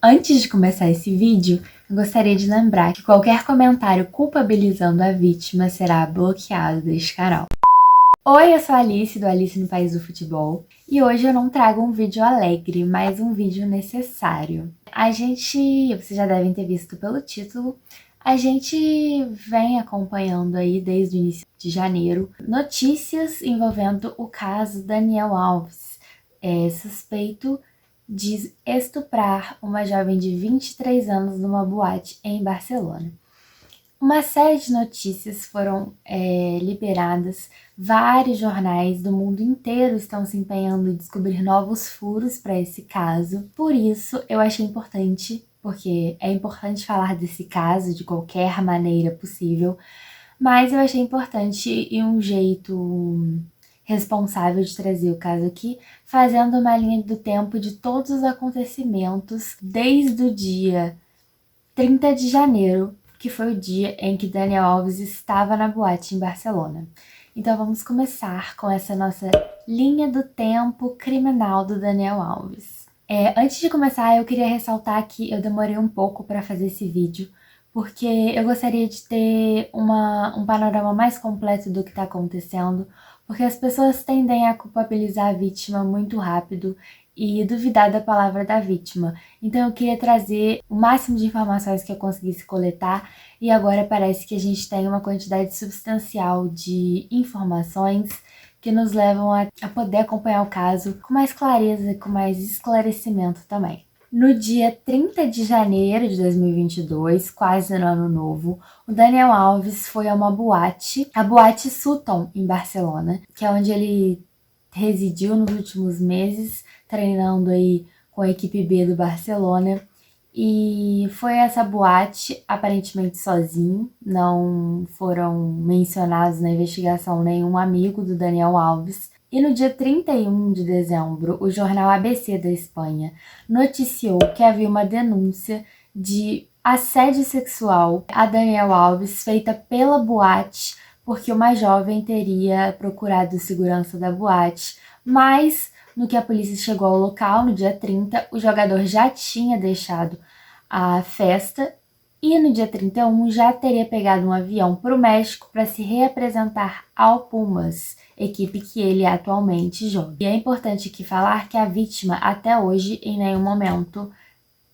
Antes de começar esse vídeo, eu gostaria de lembrar que qualquer comentário culpabilizando a vítima será bloqueado deste canal. Oi, eu sou a Alice, do Alice no País do Futebol, e hoje eu não trago um vídeo alegre, mas um vídeo necessário. Vocês já devem ter visto pelo título, a gente vem acompanhando aí desde o início de janeiro notícias envolvendo o caso Daniel Alves, suspeito de estuprar uma jovem de 23 anos numa boate em Barcelona. Uma série de notícias foram liberadas, vários jornais do mundo inteiro estão se empenhando em descobrir novos furos para esse caso. Por isso, eu achei importante, porque é importante falar desse caso de qualquer maneira possível, mas eu achei importante e um jeito responsável de trazer o caso aqui, fazendo uma linha do tempo de todos os acontecimentos desde o dia 30 de janeiro, que foi o dia em que Daniel Alves estava na boate em Barcelona. Então vamos começar com essa nossa linha do tempo criminal do Daniel Alves. Antes de começar, eu queria ressaltar que eu demorei um pouco para fazer esse vídeo, porque eu gostaria de ter um panorama mais completo do que está acontecendo, porque as pessoas tendem a culpabilizar a vítima muito rápido e duvidar da palavra da vítima. Então eu queria trazer o máximo de informações que eu conseguisse coletar, e agora parece que a gente tem uma quantidade substancial de informações que nos levam a poder acompanhar o caso com mais clareza e com mais esclarecimento também. No dia 30 de janeiro de 2022, quase no ano novo, o Daniel Alves foi a uma boate, a Boate Sutton, em Barcelona, que é onde ele residiu nos últimos meses, treinando aí com a equipe B do Barcelona. E foi essa boate, aparentemente sozinho, não foram mencionados na investigação nenhum amigo do Daniel Alves. E no dia 31 de dezembro, o jornal ABC da Espanha noticiou que havia uma denúncia de assédio sexual a Daniel Alves feita pela boate, porque uma jovem teria procurado segurança da boate, mas no que a polícia chegou ao local, no dia 30, o jogador já tinha deixado a festa e no dia 31 já teria pegado um avião para o México para se reapresentar ao Pumas, equipe que ele atualmente joga. E é importante aqui falar que a vítima até hoje em nenhum momento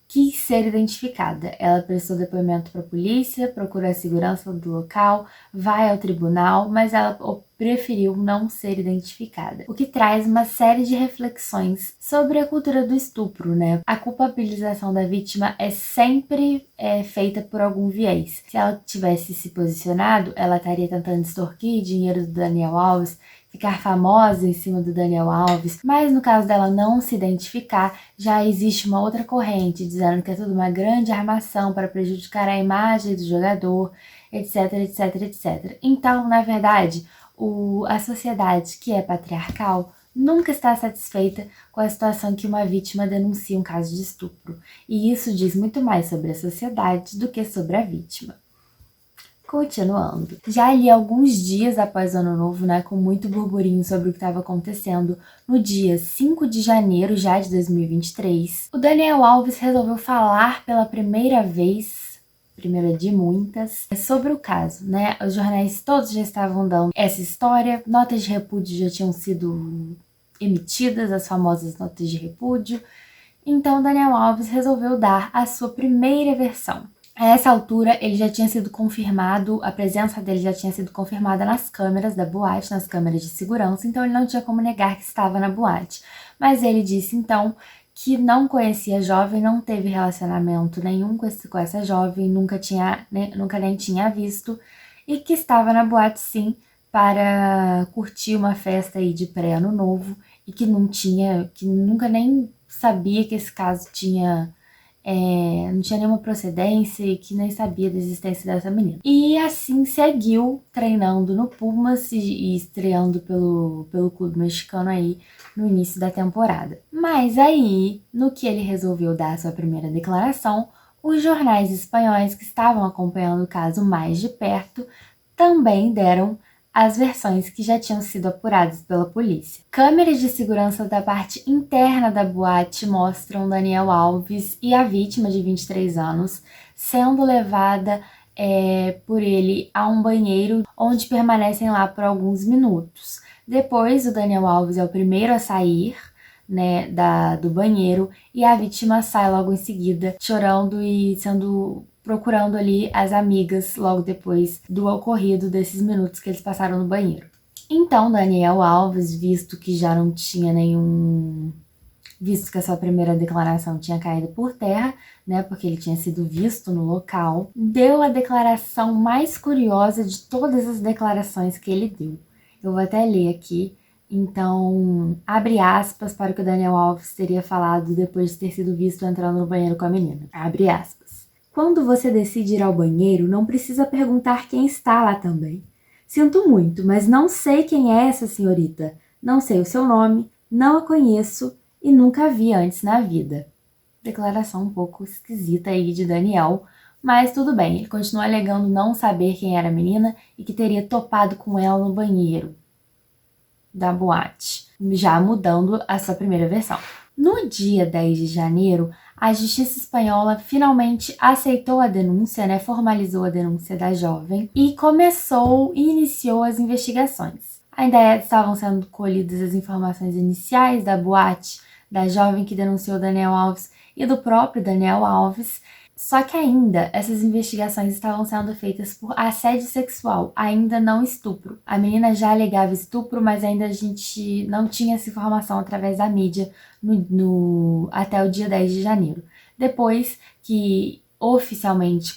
quis ser identificada. Ela prestou depoimento para a polícia, procurou a segurança do local, vai ao tribunal, mas ela preferiu não ser identificada. O que traz uma série de reflexões sobre a cultura do estupro, né? A culpabilização da vítima é sempre feita por algum viés. Se ela tivesse se posicionado, ela estaria tentando extorquir dinheiro do Daniel Alves, ficar famosa em cima do Daniel Alves, mas no caso dela não se identificar, já existe uma outra corrente dizendo que é tudo uma grande armação para prejudicar a imagem do jogador, etc, etc, etc. Então, na verdade, a sociedade que é patriarcal nunca está satisfeita com a situação que uma vítima denuncia um caso de estupro, e isso diz muito mais sobre a sociedade do que sobre a vítima. Continuando. Já ali alguns dias após o Ano Novo, né, com muito burburinho sobre o que estava acontecendo, no dia 5 de janeiro já de 2023, o Daniel Alves resolveu falar pela primeira vez, primeira de muitas, sobre o caso, né? Os jornais todos já estavam dando essa história, notas de repúdio já tinham sido emitidas, as famosas notas de repúdio. Então Daniel Alves resolveu dar a sua primeira versão. A essa altura, ele já tinha sido confirmado, a presença dele já tinha sido confirmada nas câmeras da boate, nas câmeras de segurança, então ele não tinha como negar que estava na boate. Mas ele disse, então, que não conhecia a jovem, não teve relacionamento nenhum com essa jovem, nunca nem tinha visto, e que estava na boate, sim, para curtir uma festa aí de pré-ano novo, e que nunca nem sabia que esse caso não tinha nenhuma procedência e que nem sabia da existência dessa menina. E assim seguiu treinando no Pumas e estreando pelo clube mexicano aí no início da temporada. Mas aí, no que ele resolveu dar a sua primeira declaração, os jornais espanhóis que estavam acompanhando o caso mais de perto também deram as versões que já tinham sido apuradas pela polícia. Câmeras de segurança da parte interna da boate mostram Daniel Alves e a vítima de 23 anos sendo levada por ele a um banheiro, onde permanecem lá por alguns minutos. Depois, o Daniel Alves é o primeiro a sair, né, do banheiro, e a vítima sai logo em seguida, chorando e procurando ali as amigas logo depois do ocorrido desses minutos que eles passaram no banheiro. Então, Daniel Alves, visto que a sua primeira declaração tinha caído por terra, né, porque ele tinha sido visto no local, deu a declaração mais curiosa de todas as declarações que ele deu. Eu vou até ler aqui. Então, abre aspas para o que o Daniel Alves teria falado depois de ter sido visto entrando no banheiro com a menina. Abre aspas. Quando você decide ir ao banheiro, não precisa perguntar quem está lá também. Sinto muito, mas não sei quem é essa senhorita. Não sei o seu nome, não a conheço e nunca a vi antes na vida. Declaração um pouco esquisita aí de Daniel, mas tudo bem. Ele continua alegando não saber quem era a menina e que teria topado com ela no banheiro da boate, já mudando a sua primeira versão. No dia 10 de janeiro, a justiça espanhola finalmente aceitou a denúncia, né, formalizou a denúncia da jovem e iniciou as investigações. Ainda estavam sendo colhidas as informações iniciais da boate, da jovem que denunciou Daniel Alves e do próprio Daniel Alves. Só que ainda essas investigações estavam sendo feitas por assédio sexual, ainda não estupro. A menina já alegava estupro, mas ainda a gente não tinha essa informação através da mídia até o dia 10 de janeiro. Depois que oficialmente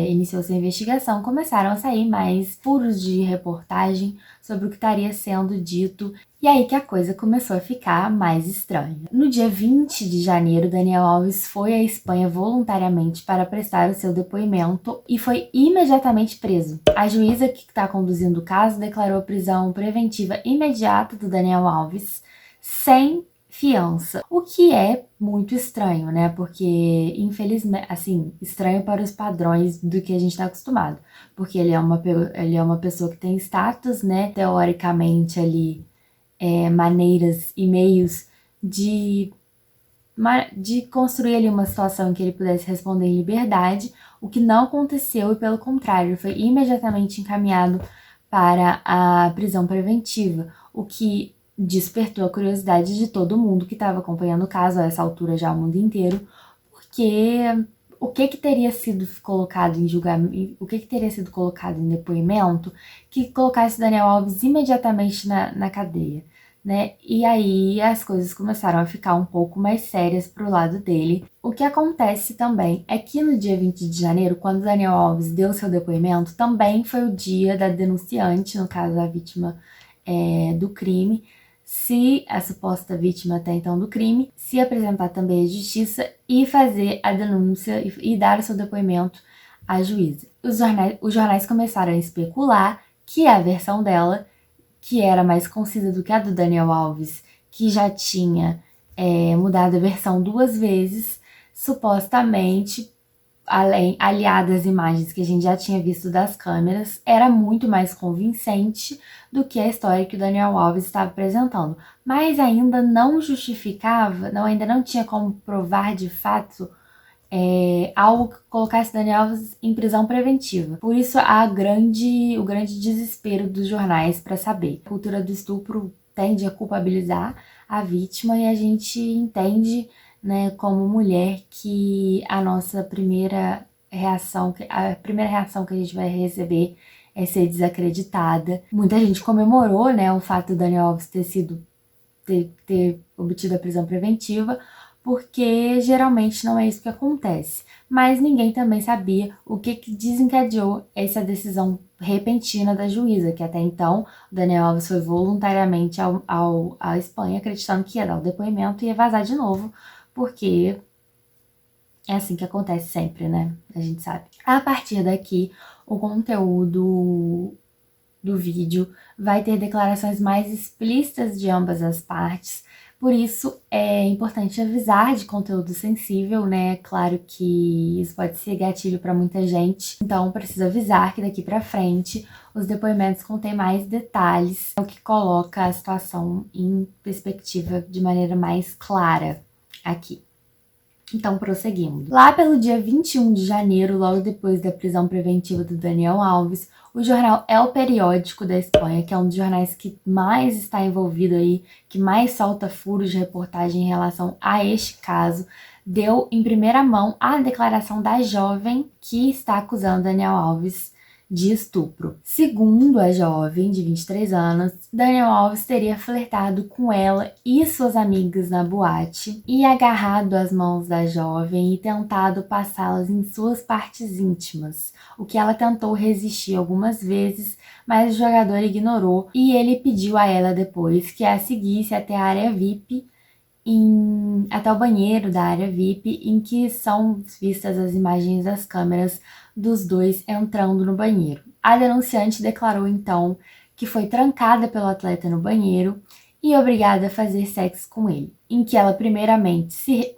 iniciou-se a investigação, começaram a sair mais furos de reportagem sobre o que estaria sendo dito, e aí que a coisa começou a ficar mais estranha. No dia 20 de janeiro, Daniel Alves foi à Espanha voluntariamente para prestar o seu depoimento e foi imediatamente preso. A juíza que está conduzindo o caso declarou prisão preventiva imediata do Daniel Alves, sem fiança, o que é muito estranho, né? Porque, infelizmente, assim, estranho para os padrões do que a gente está acostumado, porque ele é uma pessoa que tem status, né? Teoricamente, ali, maneiras e meios de construir ali uma situação em que ele pudesse responder em liberdade, o que não aconteceu e, pelo contrário, foi imediatamente encaminhado para a prisão preventiva, o que despertou a curiosidade de todo mundo que estava acompanhando o caso, a essa altura já o mundo inteiro, porque o que teria sido colocado em julgamento, o que teria sido colocado em depoimento que colocasse Daniel Alves imediatamente na cadeia, né? E aí as coisas começaram a ficar um pouco mais sérias pro lado dele. O que acontece também é que no dia 20 de janeiro, quando Daniel Alves deu seu depoimento, também foi o dia da denunciante, no caso a vítima do crime, se a suposta vítima até então do crime, se apresentar também à justiça e fazer a denúncia e dar o seu depoimento à juíza. Os jornais começaram a especular que a versão dela, que era mais concisa do que a do Daniel Alves, que já tinha mudado a versão 2 vezes, supostamente, aliada às imagens que a gente já tinha visto das câmeras, era muito mais convincente do que a história que o Daniel Alves estava apresentando. Mas ainda não justificava, ainda não tinha como provar de fato algo que colocasse Daniel Alves em prisão preventiva. Por isso o grande desespero dos jornais para saber. A cultura do estupro tende a culpabilizar a vítima e a gente entende, né, como mulher, que a primeira reação que a gente vai receber é ser desacreditada. Muita gente comemorou, né, o fato do Daniel Alves ter obtido a prisão preventiva, porque geralmente não é isso que acontece. Mas ninguém também sabia o que desencadeou essa decisão repentina da juíza, que até então o Daniel Alves foi voluntariamente à Espanha, acreditando que ia dar o depoimento e ia vazar de novo, porque é assim que acontece sempre, né? A gente sabe. A partir daqui, o conteúdo do vídeo vai ter declarações mais explícitas de ambas as partes, Por isso, é importante avisar de conteúdo sensível, né? Claro que isso pode ser gatilho para muita gente, então precisa avisar que daqui para frente os depoimentos contêm mais detalhes, o que coloca a situação em perspectiva de maneira mais clara aqui. Então, prosseguindo. Lá pelo dia 21 de janeiro, logo depois da prisão preventiva do Daniel Alves, o jornal El Periódico da Espanha, que é um dos jornais que mais está envolvido aí, que mais solta furos de reportagem em relação a este caso, deu em primeira mão a declaração da jovem que está acusando Daniel Alves de estupro. Segundo a jovem, de 23 anos, Daniel Alves teria flertado com ela e suas amigas na boate e agarrado as mãos da jovem e tentado passá-las em suas partes íntimas, o que ela tentou resistir algumas vezes, mas o jogador ignorou e ele pediu a ela depois que a seguisse até a área VIP, até o banheiro da área VIP, em que são vistas as imagens das câmeras dos dois entrando no banheiro. A denunciante declarou então que foi trancada pelo atleta no banheiro e obrigada a fazer sexo com ele, o que ela primeiramente se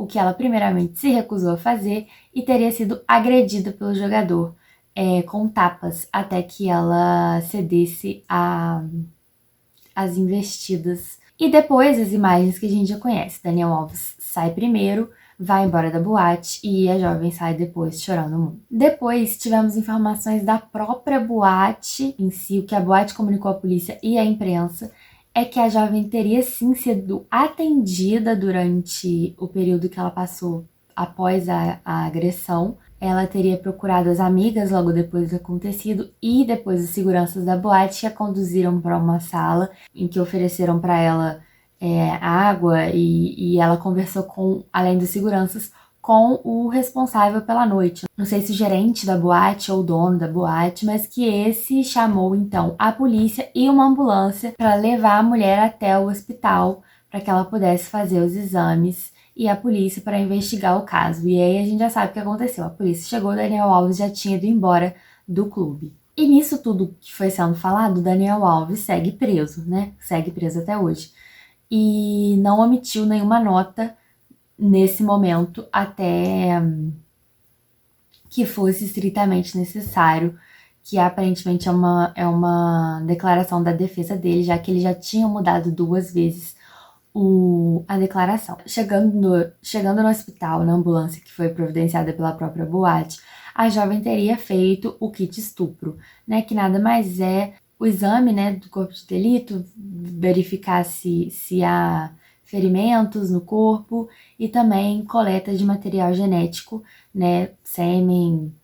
recusou a fazer e teria sido agredida pelo jogador com tapas até que ela cedesse às investidas. E depois as imagens que a gente já conhece. Daniel Alves sai primeiro, vai embora da boate e a jovem sai depois chorando muito. Depois tivemos informações da própria boate em si, o que a boate comunicou à polícia e à imprensa é que a jovem teria sim sido atendida durante o período que ela passou após a agressão. Ela teria procurado as amigas logo depois do acontecido e depois os seguranças da boate que a conduziram para uma sala em que ofereceram para ela água e ela conversou com, além dos seguranças, com o responsável pela noite. Não sei se o gerente da boate ou o dono da boate, mas que esse chamou então a polícia e uma ambulância para levar a mulher até o hospital para que ela pudesse fazer os exames e a polícia para investigar o caso. E aí a gente já sabe o que aconteceu. A polícia chegou, Daniel Alves já tinha ido embora do clube. E nisso tudo que foi sendo falado, Daniel Alves segue preso, né? Segue preso até hoje. E não omitiu nenhuma nota nesse momento até que fosse estritamente necessário, que aparentemente é uma declaração da defesa dele, já que ele já tinha mudado 2 vezes a declaração. Chegando no hospital, na ambulância que foi providenciada pela própria boate, a jovem teria feito o kit estupro, né, que nada mais é o exame, né, do corpo de delito, verificar se há ferimentos no corpo e também coleta de material genético, né, sêmen,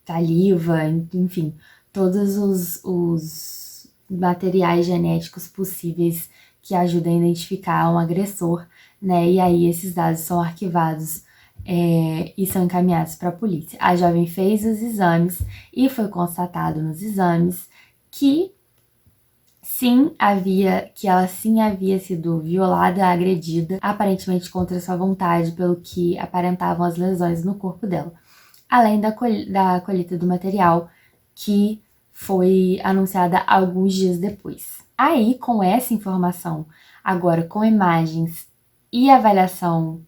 saliva, enfim, todos os materiais genéticos possíveis que ajudam a identificar um agressor, né? E aí esses dados são arquivados e são encaminhados para a polícia. A jovem fez os exames e foi constatado nos exames que ela sim havia sido violada, agredida, aparentemente contra sua vontade, pelo que aparentavam as lesões no corpo dela, além da colheita do material que foi anunciada alguns dias depois. Aí, com essa informação, agora com imagens e avaliação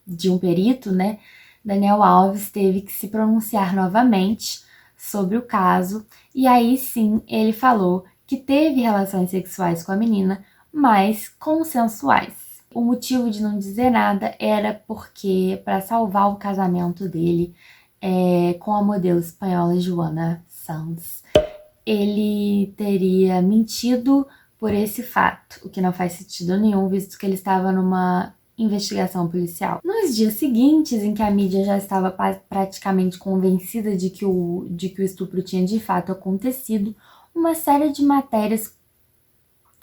de um perito, né, Daniel Alves teve que se pronunciar novamente sobre o caso, e aí sim ele falou que teve relações sexuais com a menina, mas consensuais. O motivo de não dizer nada era porque, para salvar o casamento dele com a modelo espanhola Joana Sanz, ele teria mentido por esse fato, o que não faz sentido nenhum, visto que ele estava numa investigação policial. Nos dias seguintes, em que a mídia já estava praticamente convencida de que o estupro tinha de fato acontecido, uma série de matérias,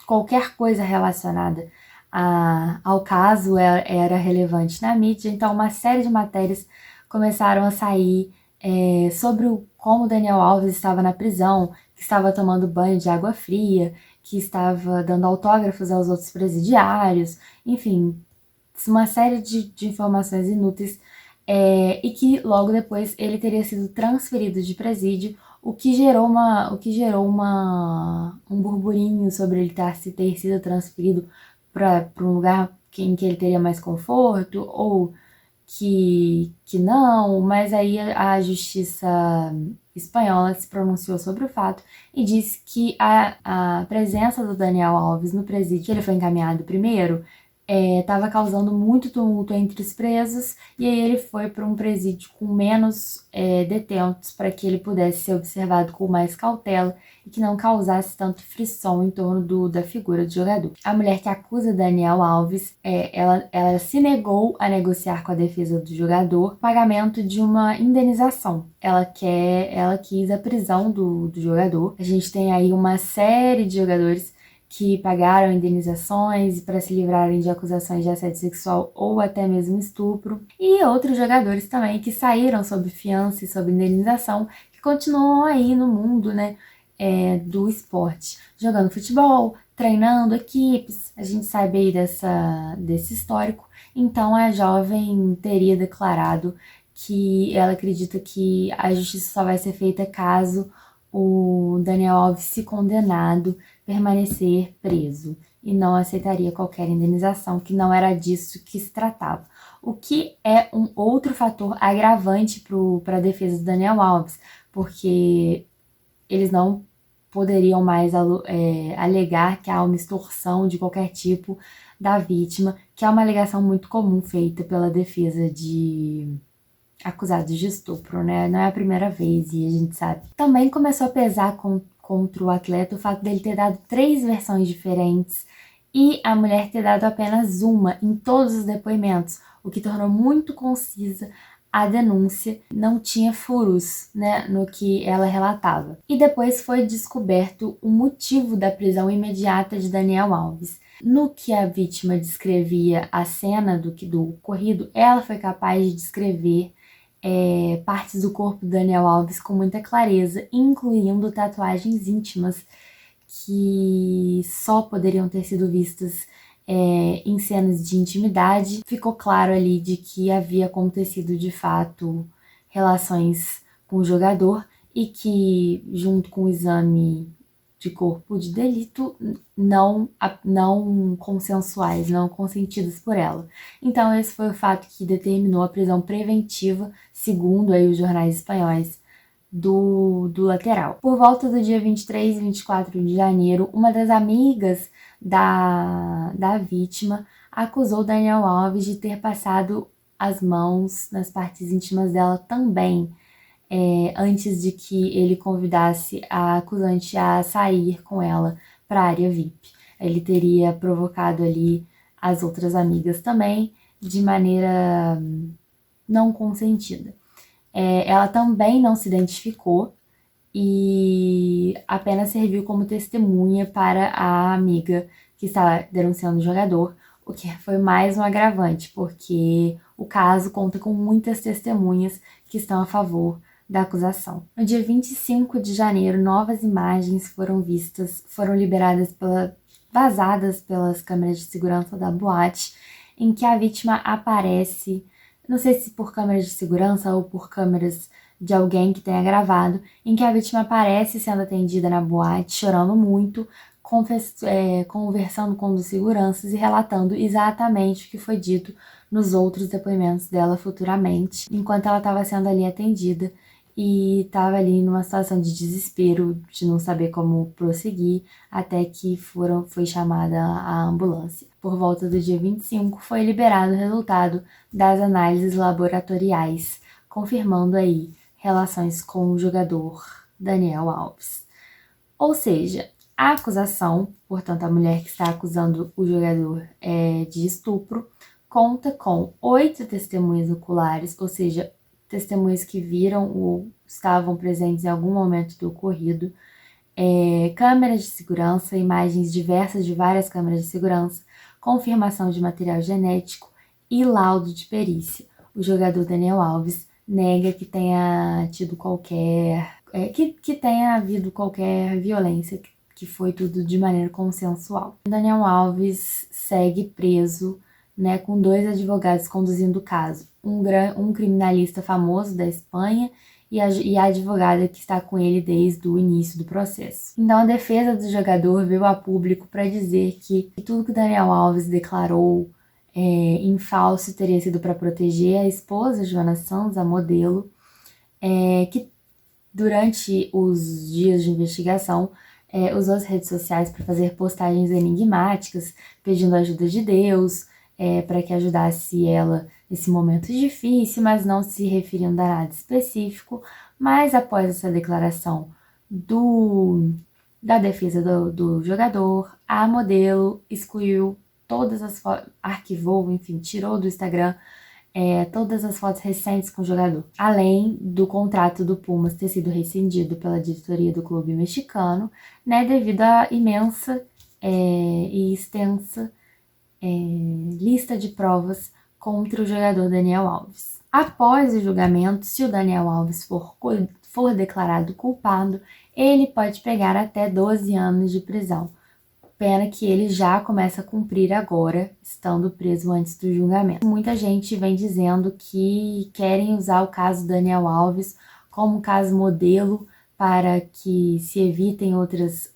qualquer coisa relacionada ao caso era relevante na mídia, então uma série de matérias começaram a sair sobre como Daniel Alves estava na prisão, que estava tomando banho de água fria, que estava dando autógrafos aos outros presidiários, enfim, uma série de informações inúteis, e que logo depois ele teria sido transferido de presídio, o que gerou um burburinho sobre ele ter sido transferido para um lugar em que ele teria mais conforto, ou que não, mas aí a justiça espanhola se pronunciou sobre o fato e disse que a presença do Daniel Alves no presídio que ele foi encaminhado primeiro estava causando muito tumulto entre os presos, e aí ele foi para um presídio com menos detentos para que ele pudesse ser observado com mais cautela e que não causasse tanto frição em torno da figura do jogador. A mulher que acusa Daniel Alves, ela se negou a negociar com a defesa do jogador o pagamento de uma indenização. Ela quis a prisão do jogador. A gente tem aí uma série de jogadores que pagaram indenizações para se livrarem de acusações de assédio sexual ou até mesmo estupro, e outros jogadores também que saíram sob fiança e sob indenização, que continuam aí no mundo, né, do esporte, jogando futebol, treinando equipes. A gente sabe aí desse histórico. Então a jovem teria declarado que ela acredita que a justiça só vai ser feita caso o Daniel Alves, se condenado, permanecer preso, e não aceitaria qualquer indenização, que não era disso que se tratava. O que é um outro fator agravante para a defesa do Daniel Alves, porque eles não poderiam mais alegar que há uma extorsão de qualquer tipo da vítima, que é uma alegação muito comum feita pela defesa de acusados de estupro, né? Não é a primeira vez, e a gente sabe. Também começou a pesar contra o atleta o fato dele ter dado 3 versões diferentes e a mulher ter dado apenas uma em todos os depoimentos, o que tornou muito concisa a denúncia. Não tinha furos, né, no que ela relatava. E depois foi descoberto o motivo da prisão imediata de Daniel Alves. No que a vítima descrevia a cena do ocorrido, ela foi capaz de descrever partes do corpo do Daniel Alves com muita clareza, incluindo tatuagens íntimas que só poderiam ter sido vistas em cenas de intimidade. Ficou claro ali de que havia acontecido de fato relações com o jogador e que, junto com o exame de corpo de delito, não consensuais, não consentidos por ela. Então esse foi o fato que determinou a prisão preventiva, segundo aí os jornais espanhóis, do lateral. Por volta do dia 23 e 24 de janeiro, uma das amigas da vítima acusou Daniel Alves de ter passado as mãos nas partes íntimas dela também, antes de que ele convidasse a acusante a sair com ela para a área VIP. Ele teria provocado ali as outras amigas também de maneira não consentida. Ela também não se identificou e apenas serviu como testemunha para a amiga que estava denunciando o jogador, o que foi mais um agravante, porque o caso conta com muitas testemunhas que estão a favor da acusação. No dia 25 de janeiro, novas imagens foram liberadas vazadas pelas câmeras de segurança da boate, em que a vítima aparece, não sei se por câmeras de segurança ou por câmeras de alguém que tenha gravado, em que a vítima aparece sendo atendida na boate, chorando muito, conversando com os seguranças e relatando exatamente o que foi dito nos outros depoimentos dela futuramente, enquanto ela estava sendo ali atendida e estava ali numa situação de desespero, de não saber como prosseguir, até que foi chamada a ambulância. Por volta do dia 25, foi liberado o resultado das análises laboratoriais, confirmando aí relações com o jogador Daniel Alves. Ou seja, a acusação, portanto a mulher que está acusando o jogador de estupro, conta com 8 testemunhas oculares, ou seja, testemunhas que viram ou estavam presentes em algum momento do ocorrido, câmeras de segurança, imagens diversas de várias câmeras de segurança, confirmação de material genético e laudo de perícia. O jogador Daniel Alves nega que tenha tido que tenha havido qualquer violência, que foi tudo de maneira consensual. Daniel Alves segue preso, né, com 2 advogados conduzindo o caso. Um criminalista famoso da Espanha e a advogada que está com ele desde o início do processo. Então a defesa do jogador veio a público para dizer que tudo que Daniel Alves declarou em falso teria sido para proteger a esposa, Joana Santos, a modelo, que durante os dias de investigação usou as redes sociais para fazer postagens enigmáticas, pedindo a ajuda de Deus, para que ajudasse ela nesse momento difícil, mas não se referindo a nada específico. Mas após essa declaração da defesa do jogador, a modelo excluiu todas as fotos, arquivou, enfim, tirou do Instagram todas as fotos recentes com o jogador. Além do contrato do Pumas ter sido rescindido pela diretoria do clube mexicano, né, devido à imensa e extensa lista de provas contra o jogador Daniel Alves. Após o julgamento, se o Daniel Alves for declarado culpado, ele pode pegar até 12 anos de prisão. Pena que ele já começa a cumprir agora, estando preso antes do julgamento. Muita gente vem dizendo que querem usar o caso Daniel Alves como um caso modelo para que se evitem outras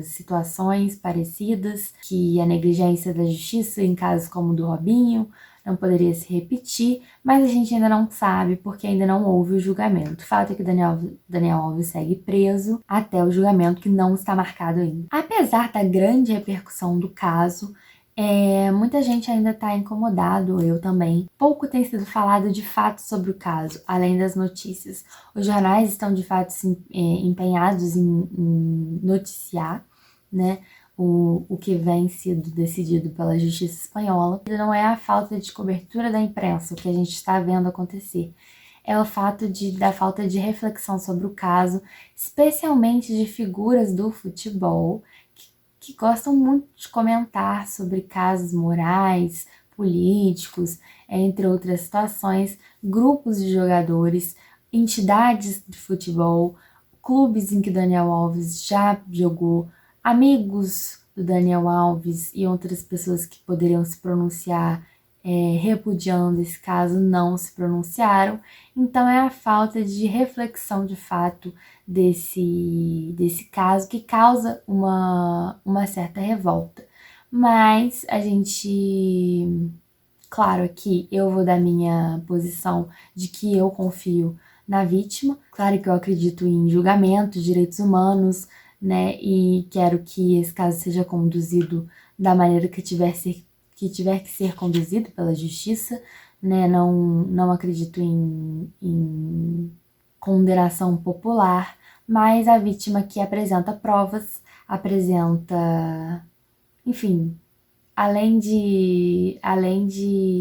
situações parecidas, que a negligência da justiça em casos como o do Robinho não poderia se repetir, mas a gente ainda não sabe porque ainda não houve o julgamento. O fato é que Daniel Alves segue preso até o julgamento, que não está marcado ainda. Apesar da grande repercussão do caso, muita gente ainda está incomodado, eu também. Pouco tem sido falado de fato sobre o caso, além das notícias. Os jornais estão de fato empenhados em noticiar, né, o que vem sido decidido pela justiça espanhola. Não é a falta de cobertura da imprensa o que a gente está vendo acontecer. É o fato da falta de reflexão sobre o caso, especialmente de figuras do futebol que gostam muito de comentar sobre casos morais, políticos, entre outras situações, grupos de jogadores, entidades de futebol, clubes em que Daniel Alves já jogou, amigos do Daniel Alves e outras pessoas que poderiam se pronunciar repudiando esse caso não se pronunciaram. Então é a falta de reflexão de fato desse caso que causa uma certa revolta. Mas a gente, claro, aqui eu vou dar minha posição de que eu confio na vítima. Claro que eu acredito em julgamento, direitos humanos, né? E quero que esse caso seja conduzido da maneira que tiver que ser conduzido pela justiça, né? Não acredito em condenação popular, mas a vítima que apresenta provas, enfim, além de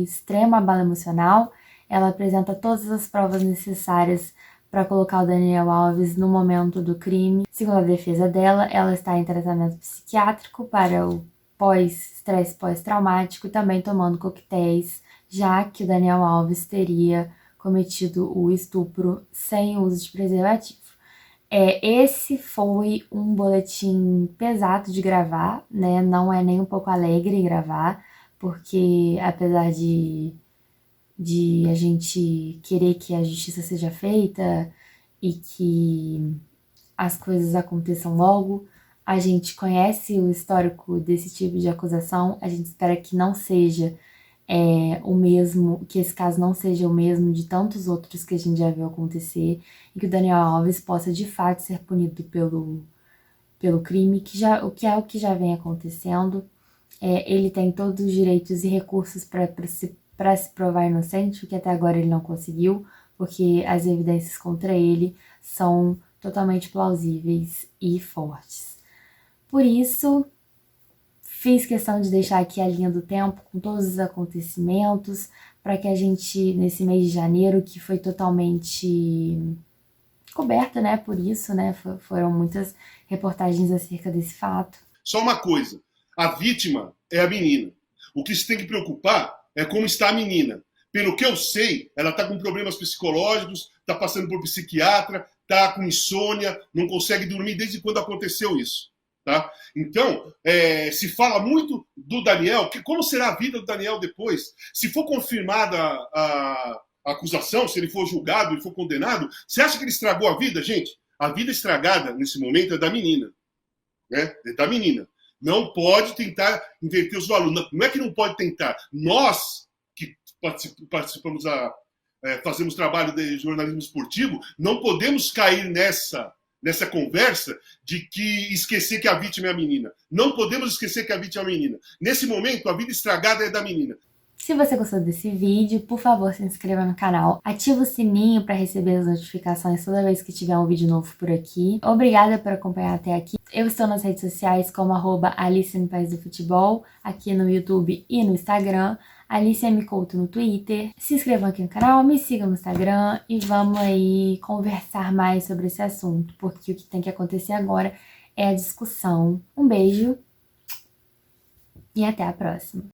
extremo abalo emocional, ela apresenta todas as provas necessárias para colocar o Daniel Alves no momento do crime. Segundo a defesa dela, ela está em tratamento psiquiátrico para o estresse pós-traumático e também tomando coquetéis, já que o Daniel Alves teria cometido o estupro sem o uso de preservativo. Esse foi um boletim pesado de gravar, né? Não é nem um pouco alegre gravar, porque apesar de a gente querer que a justiça seja feita e que as coisas aconteçam logo, a gente conhece o histórico desse tipo de acusação, a gente espera que não seja o mesmo, que esse caso não seja o mesmo de tantos outros que a gente já viu acontecer e que o Daniel Alves possa de fato ser punido pelo crime, o que já vem acontecendo. Ele tem todos os direitos e recursos para se provar inocente, o que até agora ele não conseguiu, porque as evidências contra ele são totalmente plausíveis e fortes. Por isso, fiz questão de deixar aqui a linha do tempo com todos os acontecimentos, para que a gente, nesse mês de janeiro, que foi totalmente coberto, né, por isso, né, foram muitas reportagens acerca desse fato. Só uma coisa, a vítima é a menina. O que se tem que preocupar é como está a menina. Pelo que eu sei, ela está com problemas psicológicos, está passando por psiquiatra, está com insônia, não consegue dormir desde quando aconteceu isso. Tá? Então, se fala muito do Daniel, que como será a vida do Daniel depois? Se for confirmada a acusação, se ele for julgado, ele for condenado, você acha que ele estragou a vida, gente? A vida estragada nesse momento é da menina, né? É da menina. Não pode tentar inverter os valores. Não é que não pode tentar. Nós que participamos fazemos trabalho de jornalismo esportivo, não podemos cair nessa conversa de que esquecer que a vítima é a menina. Não podemos esquecer que a vítima é a menina. Nesse momento, a vida estragada é da menina. Se você gostou desse vídeo, por favor, se inscreva no canal, ativa o sininho para receber as notificações toda vez que tiver um vídeo novo por aqui. Obrigada por acompanhar até aqui. Eu estou nas redes sociais como @Alice no País do Futebol, aqui no YouTube e no Instagram. Alice M. Couto no Twitter. Se inscrevam aqui no canal, me sigam no Instagram e vamos aí conversar mais sobre esse assunto, porque o que tem que acontecer agora é a discussão. Um beijo e até a próxima.